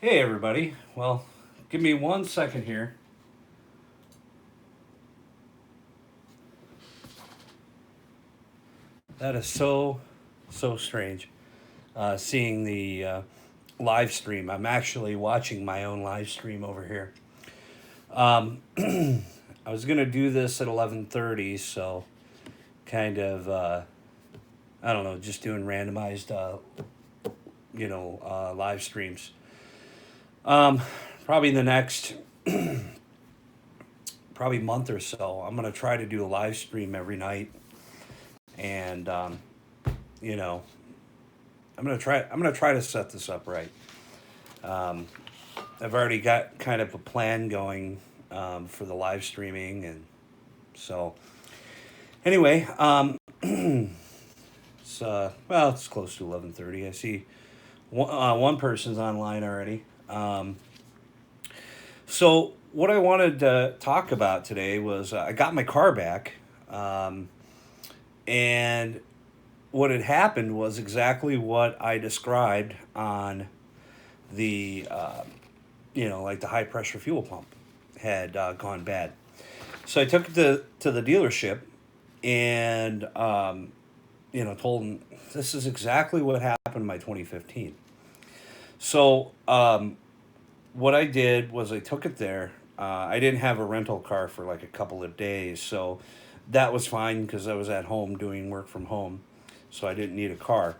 Hey everybody. Well, give me 1 second here. That is so strange. Seeing the live stream. I'm actually watching my own live stream over here. I was gonna do this at 11:30, so kind of I don't know, just doing randomized live streams. Um, Probably in the next probably month or so, I'm gonna try to do a live stream every night, and you know I'm gonna try to set this up right. Um, I've already got kind of a plan going for the live streaming, and so anyway, it's close to 11:30. I see one person's online already. So what I wanted to talk about today was I got my car back, um, and what had happened was exactly what I described on the like the high pressure fuel pump had gone bad. So I took it to the dealership and told them this is exactly what happened in my 2015. So what I did was I took it there. I didn't have a rental car for like a couple of days, so that was fine because I was at home doing work from home, so I didn't need a car.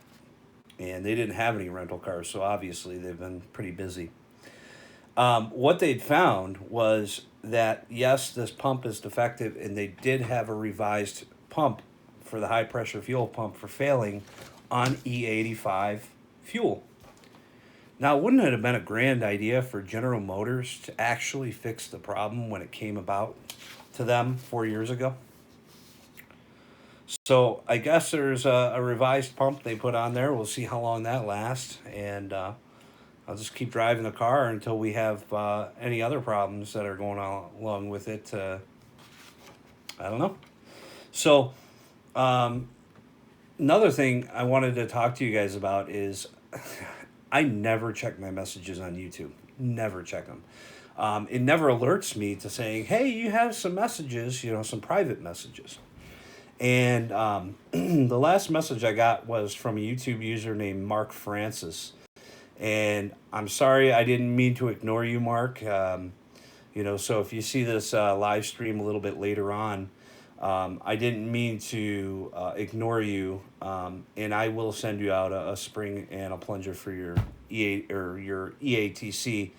And they didn't have any rental cars, so obviously they've been pretty busy. What they'd found was that yes, this pump is defective, and they did have a revised pump for the high pressure fuel pump for failing on E85 fuel. Now, wouldn't it have been a grand idea for General Motors to actually fix the problem when it came about to them 4 years ago? So I guess there's a revised pump they put on there. We'll see how long that lasts, and I'll just keep driving the car until we have any other problems that are going on along with it. I don't know. So um, another thing I wanted to talk to you guys about is I never check my messages on YouTube. Never check them. It never alerts me to saying, "Hey, you have some messages, some private messages." And the last message I got was from a YouTube user named Mark Francis. And I'm sorry, I didn't mean to ignore you, Mark. So if you see this live stream a little bit later on, I didn't mean to ignore you, and I will send you out a spring and a plunger for your EA or your EATC.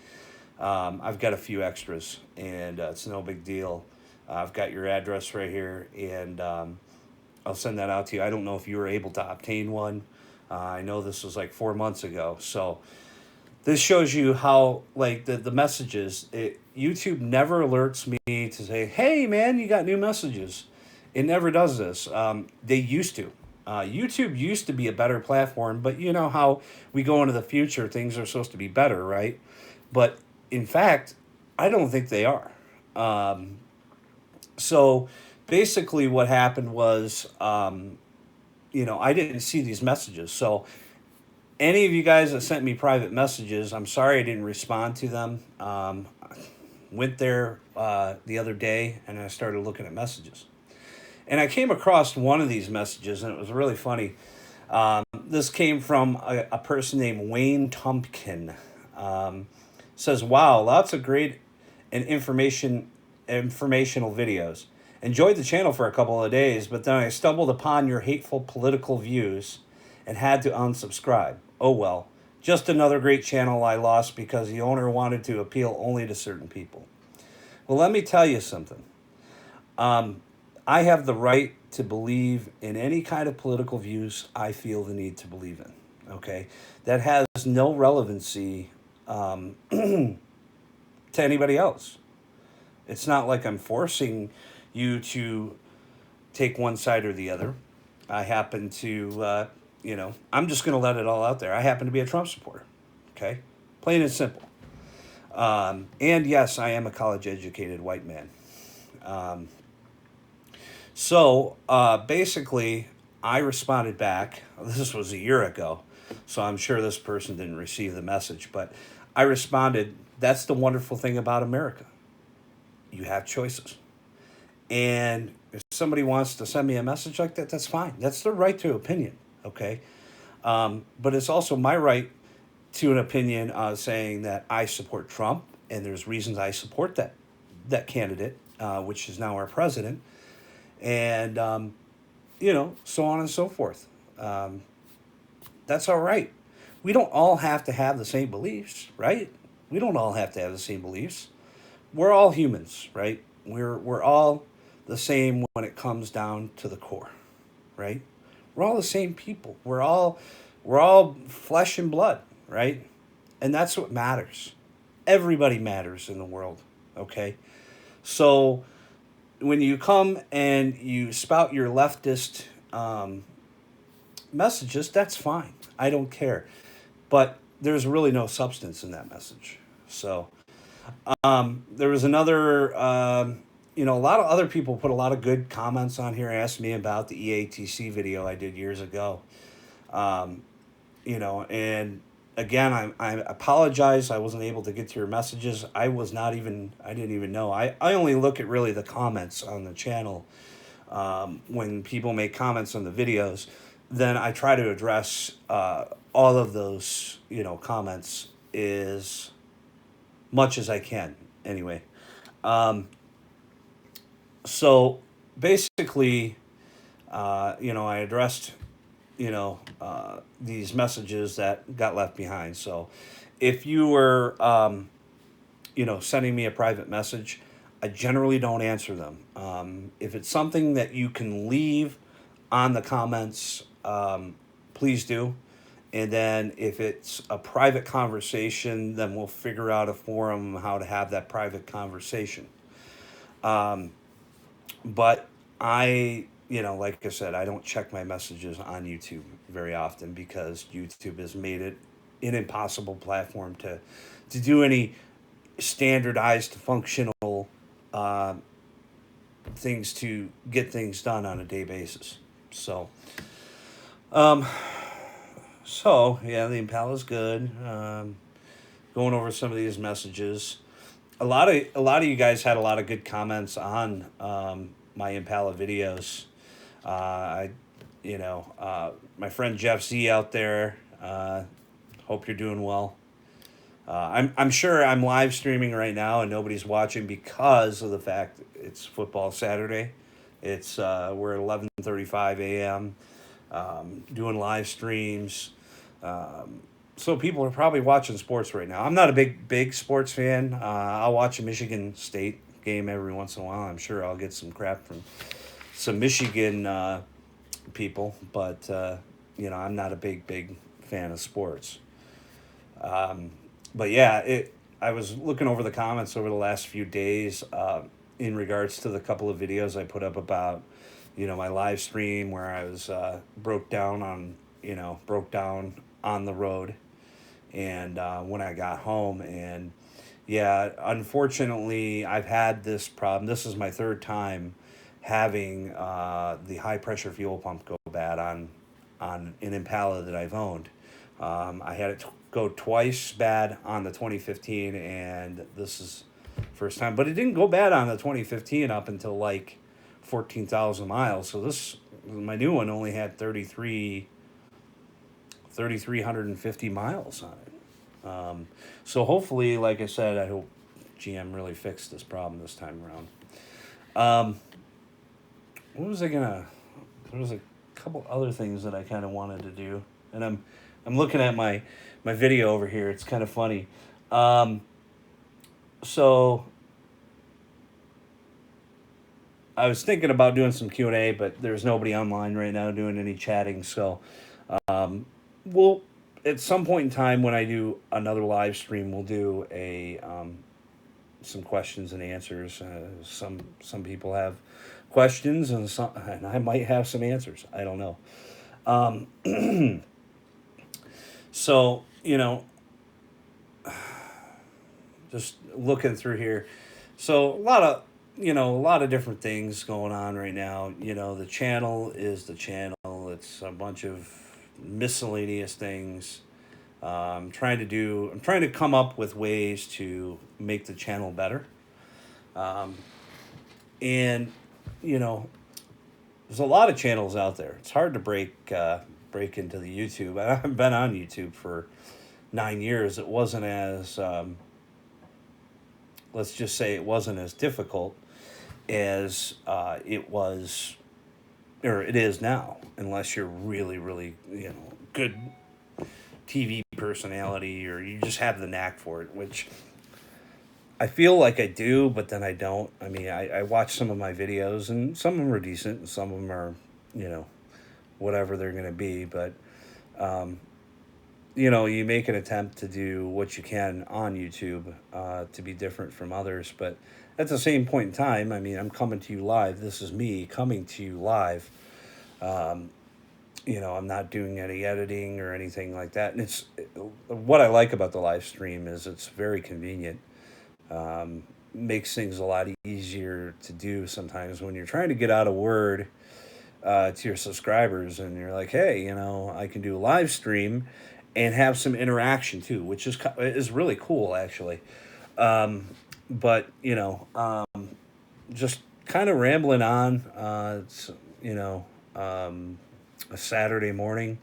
I've got a few extras, and it's no big deal. I've got your address right here, and I'll send that out to you. I don't know if you were able to obtain one. I know this was like 4 months ago, so this shows you how like the messages. YouTube never alerts me to say, "Hey, man, you got new messages." It never does this. They used to. YouTube used to be a better platform, but you know how we go into the future, things are supposed to be better, right? But in fact, I don't think they are. Um, so basically, what happened was, I didn't see these messages. So any of you guys that sent me private messages, I'm sorry I didn't respond to them. Went there the other day and I started looking at messages. And I came across one of these messages and it was really funny. This came from a person named Wayne Tumpkin. Says, "Wow, lots of great and informational videos. Enjoyed the channel for a couple of days, but then I stumbled upon your hateful political views and had to unsubscribe. Oh well, just another great channel I lost because the owner wanted to appeal only to certain people." Well, let me tell you something. Um, I have the right to believe in any kind of political views I feel the need to believe in. Okay, that has no relevancy to anybody else. It's not like I'm forcing you to take one side or the other. I happen to, I'm just going to let it all out there. I happen to be a Trump supporter. Okay? Plain and simple. And yes, I am a college educated white man. Um, basically, I responded back. This was a year ago, so I'm sure this person didn't receive the message, but I responded, "That's the wonderful thing about America. You have choices." And if somebody wants to send me a message like that, that's fine. That's their right to opinion, okay? But it's also my right to an opinion saying that I support Trump, and there's reasons I support that candidate, which is now our president, and so on and so forth. Um, that's all right. We don't all have to have the same beliefs, right? We don't all have to have the same beliefs. We're all humans, right? We're all the same when it comes down to the core, right? We're all the same people. We're all flesh and blood, right? And that's what matters. Everybody matters in the world, okay? So when you come and you spout your leftist messages, that's fine. I don't care. But there's really no substance in that message. So there was another, a lot of other people put a lot of good comments on here, asked me about the EATC video I did years ago. Um, and again, I apologize. I wasn't able to get to your messages. I didn't even know. I only look at really the comments on the channel when people make comments on the videos. Then I try to address all of those, comments as much as I can. Anyway, so basically, I addressed these messages that got left behind. So if you were, sending me a private message, I generally don't answer them. If it's something that you can leave on the comments, please do. And then if it's a private conversation, then we'll figure out a forum how to have that private conversation. Um, but like I said, I don't check my messages on YouTube very often because YouTube has made it an impossible platform to do any standardized functional uh, things to get things done on a day basis. So, um, yeah, the Impala's good. Going over some of these messages, a lot of you guys had a lot of good comments on my Impala videos. I, my friend Jeff Z out there. Hope you're doing well. I'm sure I'm live streaming right now and nobody's watching because of the fact it's football Saturday. We're at 11:35 a.m. Doing live streams. So people are probably watching sports right now. I'm not a big sports fan. I'll watch a Michigan State game every once in a while. I'm sure I'll get some crap from some Michigan people, but I'm not a big fan of sports. But yeah, I was looking over the comments over the last few days in regards to the couple of videos I put up about my live stream where I was broke down on the road and when I got home. And yeah, unfortunately, I've had this problem. This is my third time having the high pressure fuel pump go bad on an Impala that I've owned. I had it go twice bad on the 2015, and this is first time. But it didn't go bad on the 2015 up until like 14,000 miles. So my new one only had 3,350 miles on it. So hopefully, like I said, I hope GM really fixed this problem this time around. What was I gonna? There was a couple other things that I kind of wanted to do, and I'm looking at my video over here. It's kind of funny. So I was thinking about doing some Q&A, but there's nobody online right now doing any chatting. So we'll at some point in time when I do another live stream, we'll do a some questions and answers. Some people have questions, and I might have some answers. I don't know. So just looking through here. So a lot of different things going on right now. The channel is the channel. It's a bunch of miscellaneous things. I'm trying to come up with ways to make the channel better. Um, and you know, there's a lot of channels out there. It's hard to break into the YouTube. I've been on YouTube for 9 years. It wasn't as let's just say it wasn't as difficult as it was or it is now, unless you're really, really, good TV personality or you just have the knack for it, which I feel like I do, but then I don't. I mean, I watch some of my videos and some of them are decent and some of them are, you know, whatever they're going to be. But, um, you make an attempt to do what you can on YouTube to be different from others. But at the same point in time, I mean, I'm coming to you live. This is me coming to you live. Um, I'm not doing any editing or anything like that. And it's what I like about the live stream is it's very convenient. Makes things a lot easier to do sometimes when you're trying to get out a word to your subscribers and you're like, hey, I can do a live stream and have some interaction too, which is really cool actually. Um, but just kind of rambling on. It's a Saturday morning.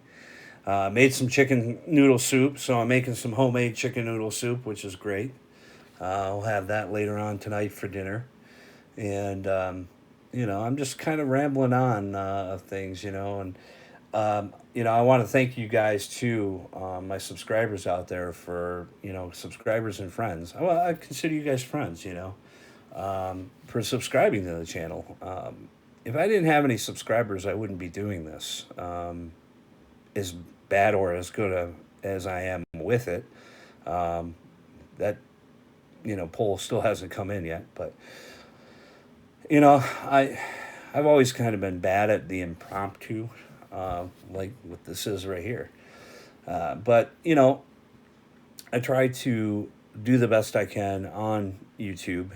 Made some chicken noodle soup, so I'm making some homemade chicken noodle soup, which is great. I'll have that later on tonight for dinner. And, I'm just kind of rambling on things, and, I want to thank you guys too, my subscribers out there for, subscribers and friends. I consider you guys friends, for subscribing to the channel. If I didn't have any subscribers, I wouldn't be doing this. As bad or as good as I am with it, that poll still hasn't come in yet. But I've always kind of been bad at the impromptu, like what this is right here. But I try to do the best I can on YouTube.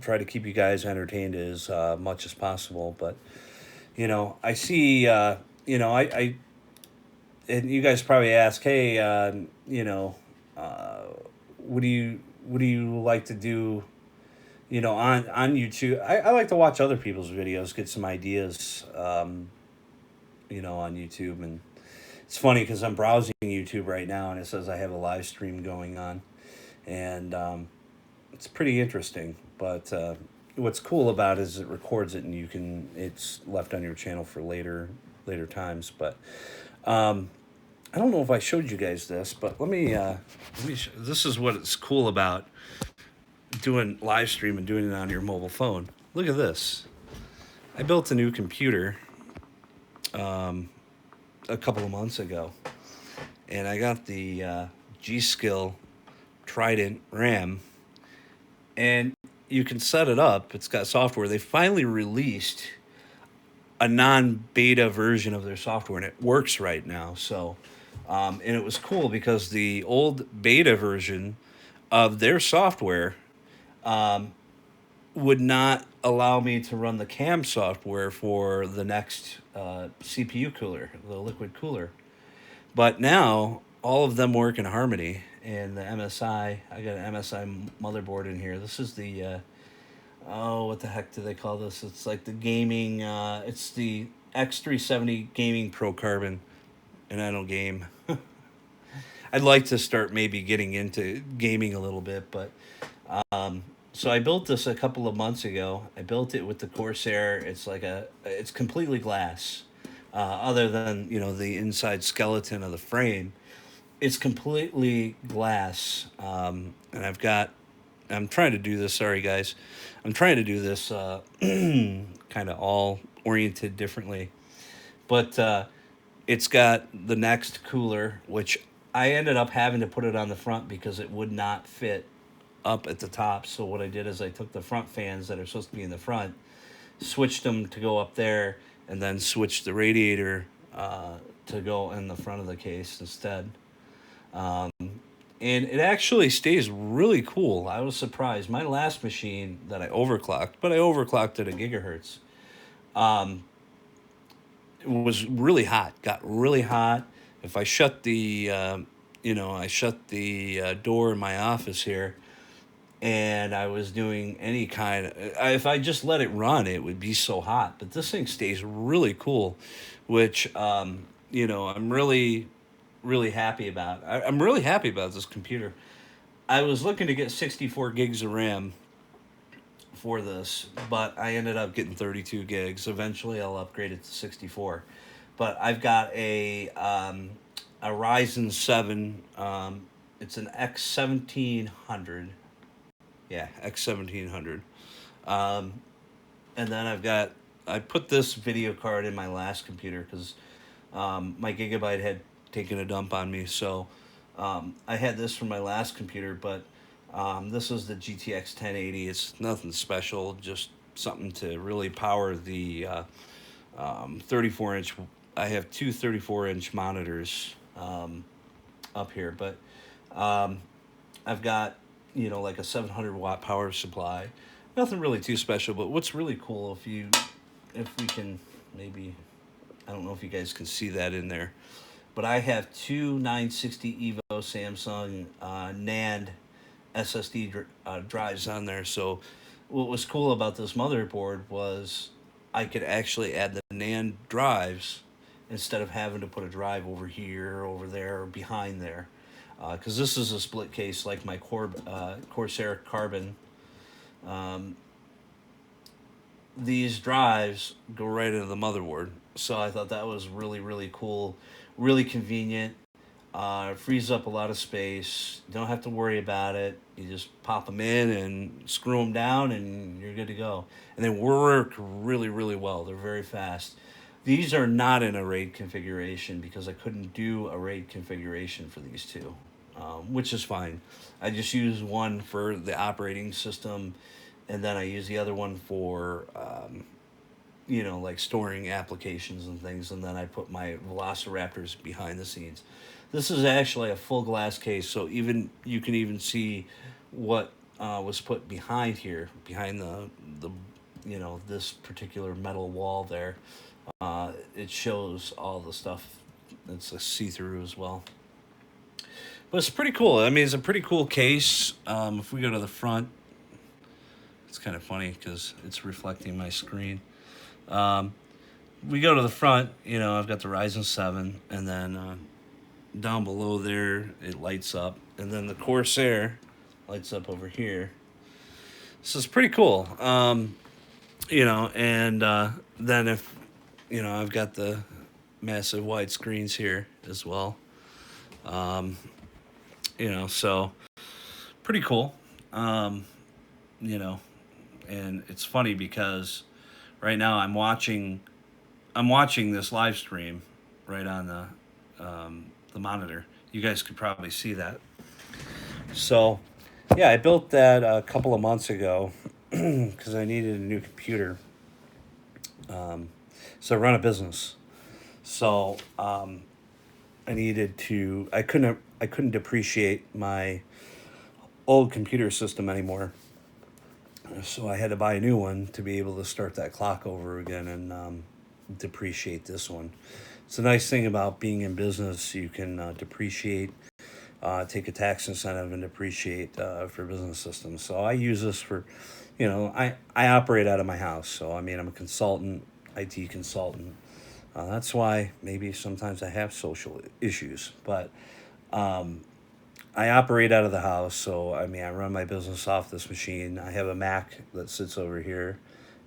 Try to keep you guys entertained as much as possible. But I see. I and you guys probably ask, hey, what do you like to do? On YouTube, I like to watch other people's videos, get some ideas. On YouTube, and it's funny because I'm browsing YouTube right now, and it says I have a live stream going on, and it's pretty interesting. But what's cool about it is it records it, and it's left on your channel for later times. But I don't know if I showed you guys this, but this is what it's cool about doing live stream and doing it on your mobile phone. Look at this. I built a new computer a couple of months ago, and I got the G-Skill Trident RAM, and you can set it up. It's got software. They finally released a non-beta version of their software, and it works right now. So, and it was cool because the old beta version of their software would not allow me to run the CAM software for the next CPU cooler, the liquid cooler. But now all of them work in harmony. And the MSI, I got an MSI motherboard in here. This is the what the heck do they call this? It's like the gaming. It's the X370 Gaming Pro Carbon, and I don't game. I'd like to start maybe getting into gaming a little bit, but so I built this a couple of months ago. I built it with the Corsair. It's completely glass, other than the inside skeleton of the frame. It's completely glass, and I'm trying to do this. Sorry, guys. I'm trying to do this kind of all oriented differently, but it's got the next cooler, which I ended up having to put it on the front because it would not fit up at the top. So what I did is I took the front fans that are supposed to be in the front, switched them to go up there, and then switched the radiator to go in the front of the case instead. And it actually stays really cool. I was surprised. My last machine that I overclocked, but I overclocked at a gigahertz, it was really hot. Got really hot. If I shut the I shut the door in my office here, and I was doing any kind of, if I just let it run, it would be so hot. But this thing stays really cool, which, I'm really, really happy about. I'm really happy about this computer. I was looking to get 64 gigs of RAM for this, but I ended up getting 32 gigs. Eventually, I'll upgrade it to 64. But I've got a Ryzen 7. It's an X1700. Yeah, X1700. Um, and then I put this video card in my last computer because my Gigabyte had taken a dump on me. So I had this for my last computer, but this is the GTX 1080. It's nothing special, just something to really power the 34 inch. I have two 34-inch monitors up here, but um, I've got, like a 700-watt power supply. Nothing really too special, but what's really cool, if we can maybe, I don't know if you guys can see that in there, but I have two 960 Evo Samsung NAND SSD drives on there. So what was cool about this motherboard was I could actually add the NAND drives instead of having to put a drive over here, over there, or behind there. Because this is a split case like my Corsair Carbon. Um, these drives go right into the motherboard. So I thought that was really, really cool, really convenient. Frees up a lot of space. Don't have to worry about it. You just pop them in and screw them down, and you're good to go. And they work really, really well. They're very fast. These are not in a RAID configuration because I couldn't do a RAID configuration for these two, which is fine. I just use one for the operating system, and then I use the other one for like storing applications and things, and then I put my Velociraptors behind the scenes. This is actually a full glass case, so even you can even see what was put behind here, behind the this particular metal wall there. It shows all the stuff. It's a see through as well, but it's pretty cool. I mean, it's a pretty cool case. If we go to the front, it's kind of funny because it's reflecting my screen. Um, we go to the front, I've got the Ryzen 7, and then down below there, it lights up. And then the Corsair lights up over here. So it's pretty cool. And then I've got the massive wide screens here as well. Um, so pretty cool. Um, you know, and it's funny because right now I'm watching this live stream right on the monitor. You guys could probably see that. So, yeah, I built that a couple of months ago because I needed a new computer. Um, so I run a business. So I needed to. I couldn't depreciate my old computer system anymore. So I had to buy a new one to be able to start that clock over again and depreciate this one. It's a nice thing about being in business. You can depreciate, take a tax incentive, and depreciate for business systems. So I use this for, I operate out of my house. So, I mean, I'm a consultant, IT consultant. That's why maybe sometimes I have social issues. But I operate out of the house. So, I mean, I run my business off this machine. I have a Mac that sits over here.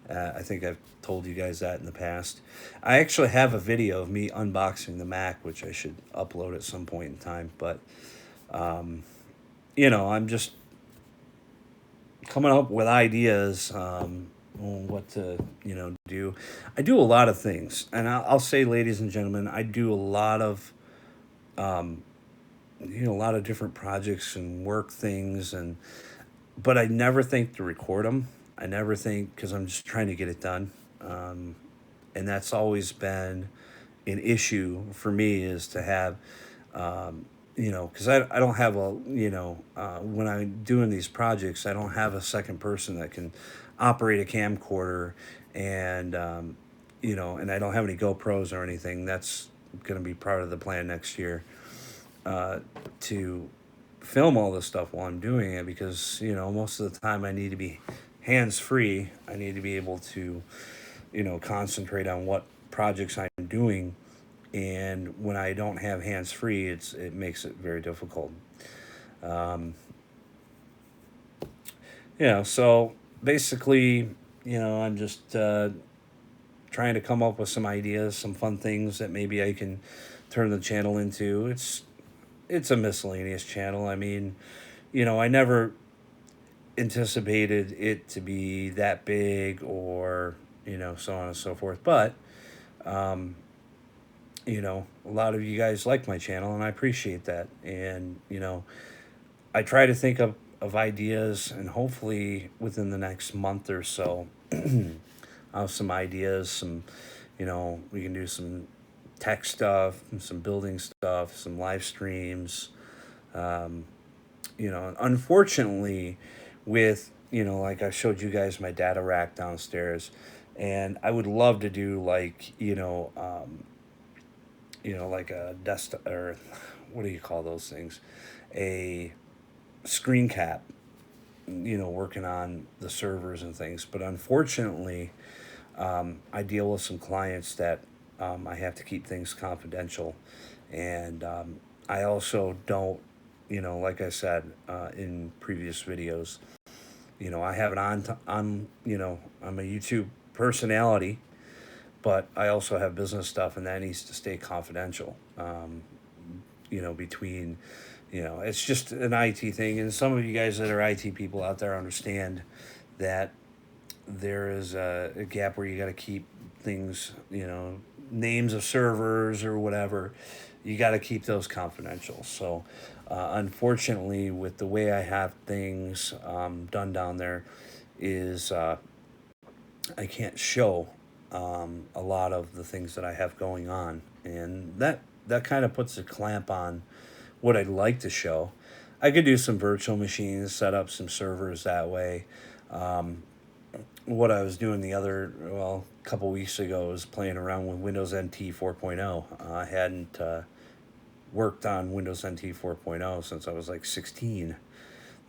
I think I've told you guys that in the past. I actually have a video of me unboxing the Mac, which I should upload at some point in time. But, I'm just coming up with ideas on what to, do. I do a lot of things. And I'll say, ladies and gentlemen, I do a lot of different projects and work things. But I never think to record them. I never think because I'm just trying to get it done. And that's always been an issue for me is to have, because I don't have when I'm doing these projects, I don't have a second person that can operate a camcorder and, and I don't have any GoPros or anything. That's going to be part of the plan next year. to film all this stuff while I'm doing it, because most of the time I need to be hands free. I need to be able to concentrate on what projects I'm doing, and when I don't have hands free, it makes it very difficult. Um, so basically, I'm just trying to come up with some ideas, some fun things that maybe I can turn the channel into. It's a miscellaneous channel. I mean, I never anticipated it to be that big, or so on and so forth. But um, a lot of you guys like my channel, and I appreciate that. And I try to think of ideas, and hopefully within the next month or so, I'll have some ideas. We can do some tech stuff, some building stuff, some live streams. Um, Unfortunately, with like I showed you guys my data rack downstairs, and I would love to do like like a desktop, or what do you call those things, a screen cap, working on the servers and things. But unfortunately, I deal with some clients that I have to keep things confidential, and I also don't, like I said in previous videos, I have it on, I'm a YouTube personality, but I also have business stuff, and that needs to stay confidential. Between, it's just an IT thing, and some of you guys that are IT people out there understand that there is a gap where you got to keep things, names of servers or whatever. You got to keep those confidential. So, unfortunately, with the way I have things done down there, is I can't show a lot of the things that I have going on, and that kind of puts a clamp on what I'd like to show. I could do some virtual machines, set up some servers that way. Um, what I was doing a couple weeks ago, was playing around with Windows NT 4.0. I hadn't worked on Windows NT 4.0 since I was like 16.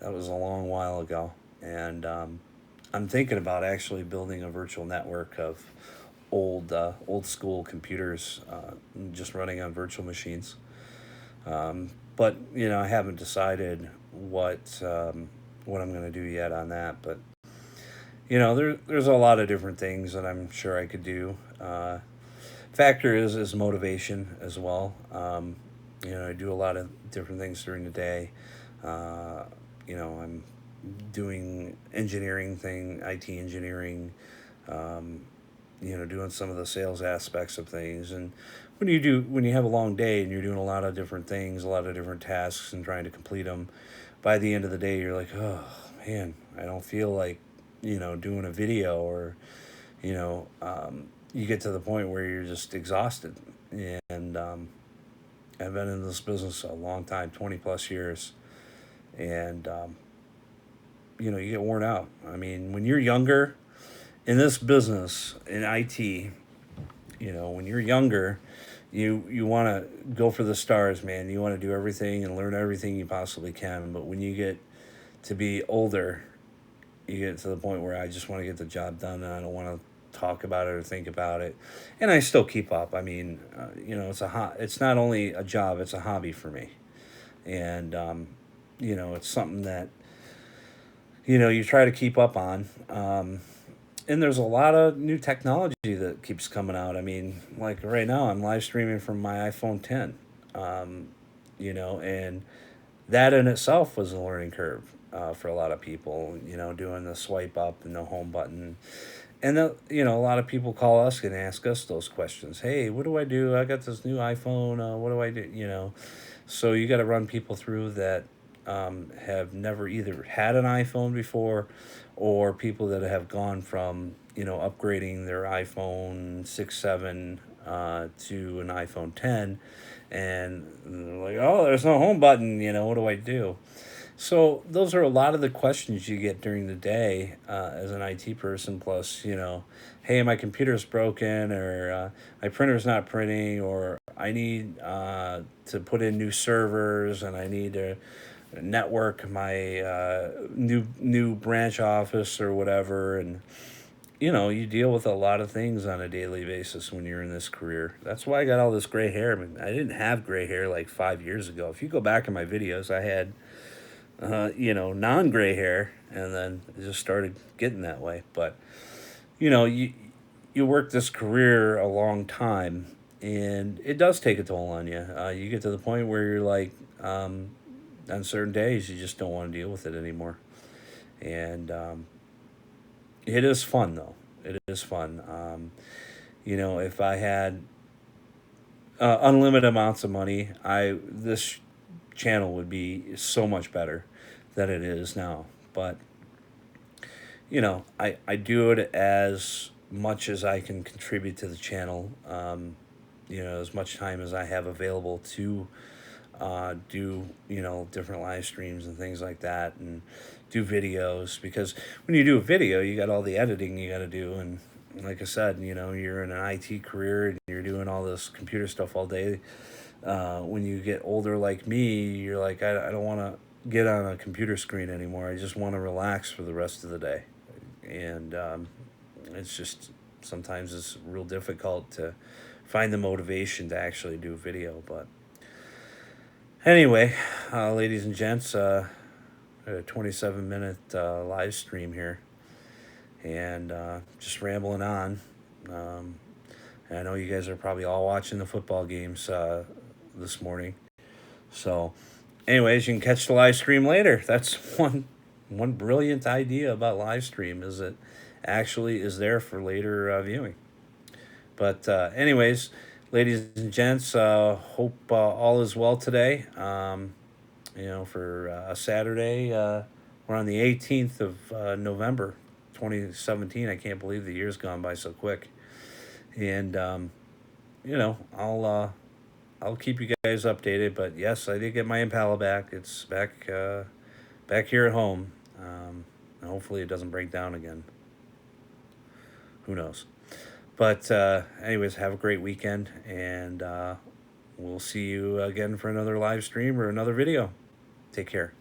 That was a long while ago. And I'm thinking about actually building a virtual network of old school computers, just running on virtual machines. But I haven't decided what I'm going to do yet on that. But there's a lot of different things that I'm sure I could do. Factor is motivation as well. I do a lot of different things during the day. I'm doing IT engineering, doing some of the sales aspects of things. And when you have a long day and you're doing a lot of different things, a lot of different tasks, and trying to complete them, by the end of the day, you're like, oh man, I don't feel like, doing a video, or, you get to the point where you're just exhausted. And I've been in this business a long time, 20 plus years. And, you get worn out. I mean, when you're younger in this business, in IT, when you're younger, you want to go for the stars, man. You want to do everything and learn everything you possibly can. But when you get to be older, you get to the point where I just want to get the job done, and I don't want to talk about it or think about it. And I still keep up. I mean, it's not only a job, it's a hobby for me. And it's something that you try to keep up on. And there's a lot of new technology that keeps coming out. I mean, like right now, I'm live streaming from my iPhone 10. And that in itself was a learning curve for a lot of people. Doing the swipe up and the home button. And a lot of people call us and ask us those questions. Hey, what do I do? I got this new iPhone. What do I do? So you got to run people through that have never either had an iPhone before, or people that have gone from upgrading their iPhone 6, 7 to an iPhone 10, and they're like, oh, there's no home button. What do I do? So those are a lot of the questions you get during the day as an IT person. Plus, hey, my computer's broken, or my printer's not printing, or I need to put in new servers, and I need to network my new branch office or whatever. And you deal with a lot of things on a daily basis when you're in this career. That's why I got all this gray hair. I mean, I didn't have gray hair like 5 years ago. If you go back in my videos, I had non gray hair, and then it just started getting that way. But you know, you you work this career a long time, and it does take a toll on you. You get to the point where you're like, on certain days, you just don't want to deal with it anymore. And it is fun though. It is fun. If I had unlimited amounts of money, I this channel would be so much better than it is now. But I do it as much as I can contribute to the channel. As much time as I have available to do different live streams and things like that, and do videos, because when you do a video, you got all the editing you got to do. And like I said, you're in an IT career and you're doing all this computer stuff all day. When you get older like me, you're like, I don't want to get on a computer screen anymore. I just want to relax for the rest of the day. And it's just sometimes it's real difficult to find the motivation to actually do video. But anyway, ladies and gents, a 27-minute live stream here, and just rambling on. And I know you guys are probably all watching the football games this morning. So, anyways, you can catch the live stream later. That's one brilliant idea about live stream, is it actually is there for later viewing. But anyways, ladies and gents, hope all is well today. For a Saturday, we're on the 18th of November, 2017. I can't believe the year's gone by so quick. And I'll keep you guys updated. But yes, I did get my Impala back. It's back here at home. And hopefully it doesn't break down again. Who knows? But anyways, have a great weekend, and we'll see you again for another live stream or another video. Take care.